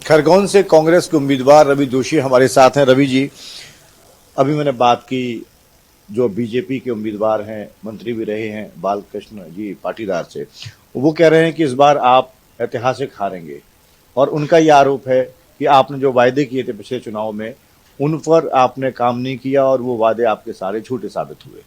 खरगोन से कांग्रेस के उम्मीदवार रवि जोशी हमारे साथ हैं। रवि जी, अभी मैंने बात की जो बीजेपी के उम्मीदवार हैं, मंत्री भी रहे हैं, बालकृष्ण जी पाटीदार से, वो कह रहे हैं कि इस बार आप ऐतिहासिक हारेंगे और उनका ये आरोप है कि आपने जो वायदे किए थे पिछले चुनाव में उन पर आपने काम नहीं किया और वो वादे आपके सारे झूठे साबित हुए।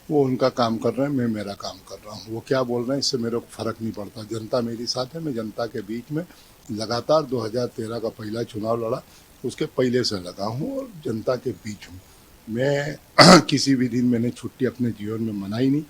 वो उनका काम कर रहे हैं, मैं मेरा काम कर रहा हूँ। वो क्या बोल रहे हैं इससे मेरे को फर्क नहीं पड़ता। जनता मेरे साथ है, मैं जनता के बीच में लगातार 2013 का पहला चुनाव लड़ा, उसके पहले से लगा हूँ और जनता के बीच हूँ। मैं किसी भी दिन मैंने छुट्टी अपने जीवन में मनाई नहीं।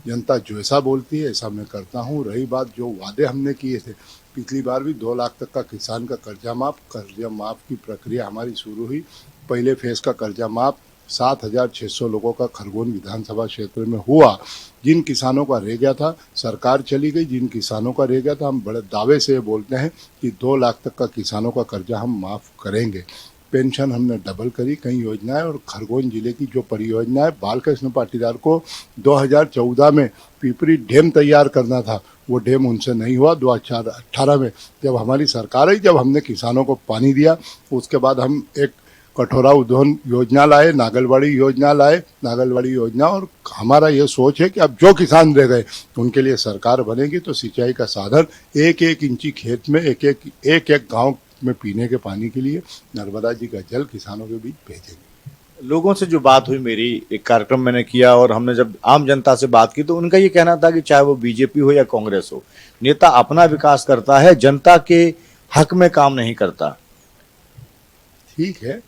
जनता जो ऐसा बोलती है ऐसा मैं करता हूँ। रही बात जो वादे हमने किए थे, पिछली बार भी 2 लाख तक का किसान का कर्जा माफ की प्रक्रिया हमारी शुरू हुई। पहले फेज का कर्जा माफ 7,600 लोगों का खरगोन विधानसभा क्षेत्र में हुआ। जिन किसानों का रह गया था सरकार चली गई, जिन किसानों का रह गया था हम बड़े दावे से बोलते हैं कि 2 लाख तक का किसानों का कर्जा हम माफ़ करेंगे। पेंशन हमने डबल करी, कई योजनाएं, और खरगोन जिले की जो परियोजना है, बालकृष्ण पाटीदार को 2014 में पिपरी डैम तैयार करना था, वो डैम उनसे नहीं हुआ। 2018 में जब हमारी सरकार आई, जब हमने किसानों को पानी दिया, उसके बाद हम एक कठोरा उद्यान योजना लाए, नागलवाड़ी योजना लाए, नागलवाड़ी योजना। और हमारा ये सोच है कि अब जो किसान रह गए उनके लिए सरकार बनेगी तो सिंचाई का साधन एक एक इंची खेत में, एक एक गांव में पीने के पानी के लिए नर्मदा जी का जल किसानों के बीच भेजेंगे। लोगों से जो बात हुई, मेरी एक कार्यक्रम मैंने किया और हमने जब आम जनता से बात की तो उनका ये कहना था कि चाहे वो बीजेपी हो या कांग्रेस हो, नेता अपना विकास करता है, जनता के हक में काम नहीं करता। ठीक है,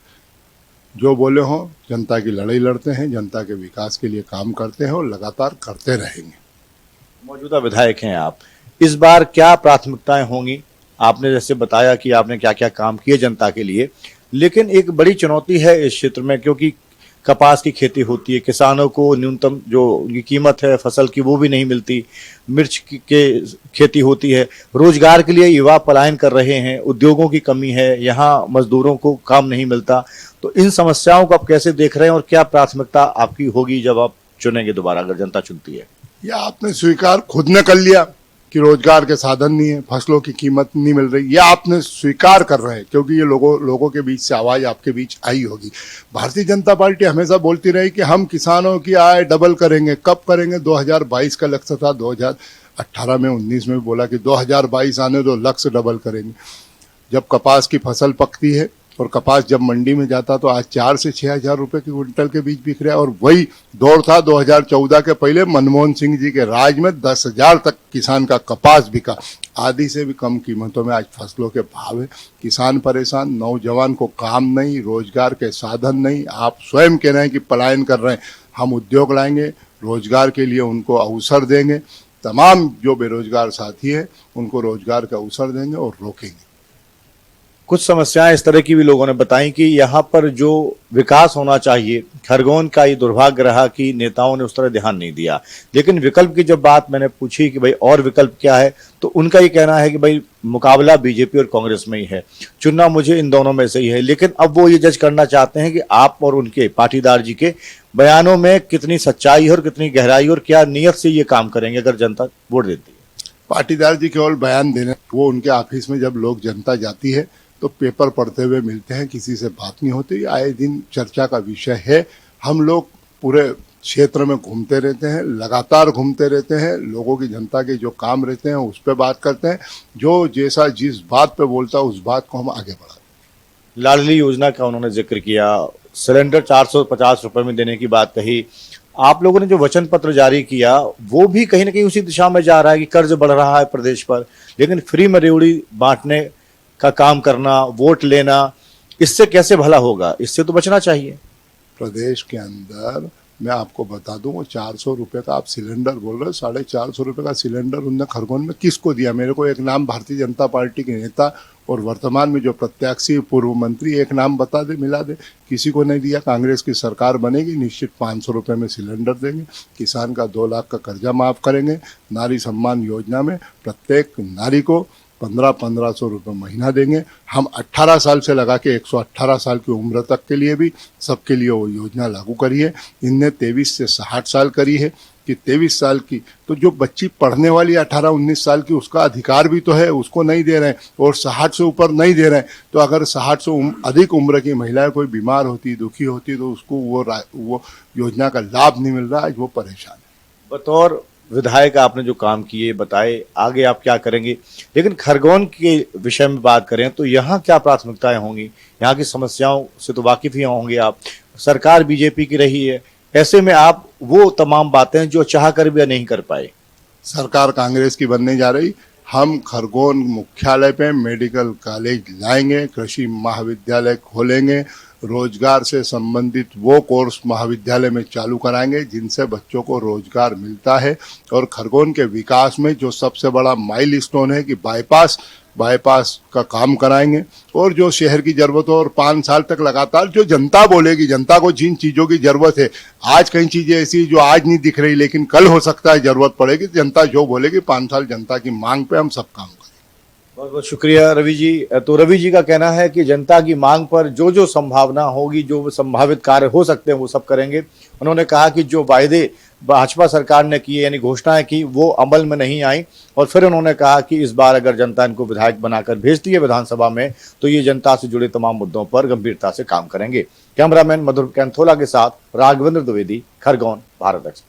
जो बोले हो, जनता की लड़ाई लड़ते हैं, जनता के विकास के लिए काम करते हैं और लगातार करते रहेंगे। मौजूदा विधायक हैं आप, इस बार क्या प्राथमिकताएं होंगी? आपने जैसे बताया कि आपने क्या क्या काम किए जनता के लिए, लेकिन एक बड़ी चुनौती है इस क्षेत्र में, क्योंकि कपास की खेती होती है, किसानों को न्यूनतम जो उनकी कीमत है फसल की वो भी नहीं मिलती, मिर्च के खेती होती है, रोजगार के लिए युवा पलायन कर रहे हैं, उद्योगों की कमी है, यहाँ मजदूरों को काम नहीं मिलता। तो इन समस्याओं को आप कैसे देख रहे हैं और क्या प्राथमिकता आपकी होगी जब आप चुनेंगे दोबारा, अगर जनता चुनती है? या आपने स्वीकार खुद ने कर लिया कि रोजगार के साधन नहीं है, फसलों की कीमत नहीं मिल रही, या आपने स्वीकार कर रहे हैं क्योंकि ये लोगों के बीच से आवाज आपके बीच आई होगी। भारतीय जनता पार्टी हमेशा बोलती रही कि हम किसानों की आय डबल करेंगे। कब करेंगे? 2022 का लक्ष्य था, 2018 में 19 में बोला कि 2022 आने दो, लक्ष्य डबल करेंगे। जब कपास की फसल पकती है और कपास जब मंडी में जाता तो आज 4 से 6,000 रुपए की क्विंटल के बीच बिक रहा है। और वही दौर था 2014 के पहले मनमोहन सिंह जी के राज में, 10,000 तक किसान का कपास बिका। आधी से भी कम कीमतों में आज फसलों के भाव है। किसान परेशान, नौजवान को काम नहीं, रोजगार के साधन नहीं। आप स्वयं कह रहे हैं कि पलायन कर रहे हैं, हम उद्योग लाएंगे, रोजगार के लिए उनको अवसर देंगे। तमाम जो बेरोजगार साथी हैं उनको रोजगार का अवसर देंगे और रोकेंगे। कुछ समस्याएं इस तरह की भी लोगों ने बताई कि यहाँ पर जो विकास होना चाहिए, खरगोन का ये दुर्भाग्य रहा कि नेताओं ने उस तरह ध्यान नहीं दिया। लेकिन विकल्प की जब बात मैंने पूछी कि भाई और विकल्प क्या है, तो उनका ये कहना है कि भाई मुकाबला बीजेपी और कांग्रेस में ही है, चुनना मुझे इन दोनों में से ही है। लेकिन अब वो ये जज करना चाहते हैं कि आप और उनके पाटीदार जी के बयानों में कितनी सच्चाई है और कितनी गहराई, और क्या नियत से ये काम करेंगे अगर जनता वोट देती है। पाटीदार जी केवल बयान देने, वो उनके ऑफिस में जब लोग जनता जाती है तो पेपर पढ़ते हुए मिलते हैं, किसी से बात नहीं होती। आए दिन चर्चा का विषय है। हम लोग पूरे क्षेत्र में घूमते रहते हैं, लगातार घूमते रहते हैं, लोगों की, जनता के जो काम रहते हैं उस पर बात करते हैं। जो जैसा जिस बात पे बोलता है उस बात को हम आगे बढ़ाते। लाडली योजना का उन्होंने जिक्र किया, सिलेंडर 450 रुपए में देने की बात कही। आप लोगों ने जो वचन पत्र जारी किया वो भी कहीं ना कहीं उसी दिशा में जा रहा है कि कर्ज बढ़ रहा है प्रदेश पर, लेकिन फ्री में रेवड़ी बांटने का काम करना, वोट लेना, इससे कैसे भला होगा? इससे तो बचना चाहिए। प्रदेश के अंदर मैं आपको बता दूं, वो 400 रुपये का आप सिलेंडर बोल रहे हो, 450 रुपये का सिलेंडर उनने खरगोन में किसको दिया? मेरे को एक नाम भारतीय जनता पार्टी के नेता और वर्तमान में जो प्रत्याशी पूर्व मंत्री, एक नाम बता दे, मिला दे। किसी को नहीं दिया। कांग्रेस की सरकार बनेगी, निश्चित 500 रुपये में सिलेंडर देंगे, किसान का 2 लाख का कर्जा माफ करेंगे, नारी सम्मान योजना में प्रत्येक नारी को 1500 रुपये महीना देंगे। हम 18 साल से लगा के 118 साल की उम्र तक के लिए भी सबके लिए वो योजना लागू करी है। इनने 23 से 60 साल करी है कि 23 साल की तो जो बच्ची पढ़ने वाली 18-19 साल की उसका अधिकार भी तो है, उसको नहीं दे रहे हैं, और 60 से ऊपर नहीं दे रहे हैं। तो अगर 60 से अधिक उम्र की महिलाएं कोई बीमार होती, दुखी होती, तो उसको वो योजना का लाभ नहीं मिल रहा। आज वो परेशान है। बतौर विधायक आपने जो काम किए बताए, आगे आप क्या करेंगे, लेकिन खरगोन के विषय में बात करें तो यहाँ क्या प्राथमिकताएं होंगी? यहाँ की समस्याओं से तो वाकिफ ही होंगे आप। सरकार बीजेपी की रही है, ऐसे में आप वो तमाम बातें जो चाह कर भी नहीं कर पाए। सरकार कांग्रेस की बनने जा रही। हम खरगोन मुख्यालय पे मेडिकल कॉलेज लाएंगे, कृषि महाविद्यालय खोलेंगे, रोजगार से संबंधित वो कोर्स महाविद्यालय में चालू कराएंगे जिनसे बच्चों को रोजगार मिलता है। और खरगोन के विकास में जो सबसे बड़ा माइलस्टोन है कि बाईपास का काम कराएंगे। और जो शहर की जरूरत हो, और 5 साल तक लगातार जो जनता बोलेगी, जनता को जिन चीज़ों की जरूरत है, आज कई चीज़ें ऐसी जो आज नहीं दिख रही लेकिन कल हो सकता है जरूरत पड़ेगी, जनता जो बोलेगी 5 साल जनता की मांग पे हम सब काम करें। बहुत बहुत शुक्रिया रवि जी। तो रवि जी का कहना है कि जनता की मांग पर जो जो संभावना होगी, जो संभावित कार्य हो सकते हैं वो सब करेंगे। उन्होंने कहा कि जो वायदे भाजपा सरकार ने किए यानी घोषणाएं की वो अमल में नहीं आई, और फिर उन्होंने कहा कि इस बार अगर जनता इनको विधायक बनाकर भेजती है विधानसभा में तो ये जनता से जुड़े तमाम मुद्दों पर गंभीरता से काम करेंगे। कैमरामैन मधुर कैंथोला के साथ राघवेंद्र द्विवेदी, खरगोन, भारत एक्सप्रेस।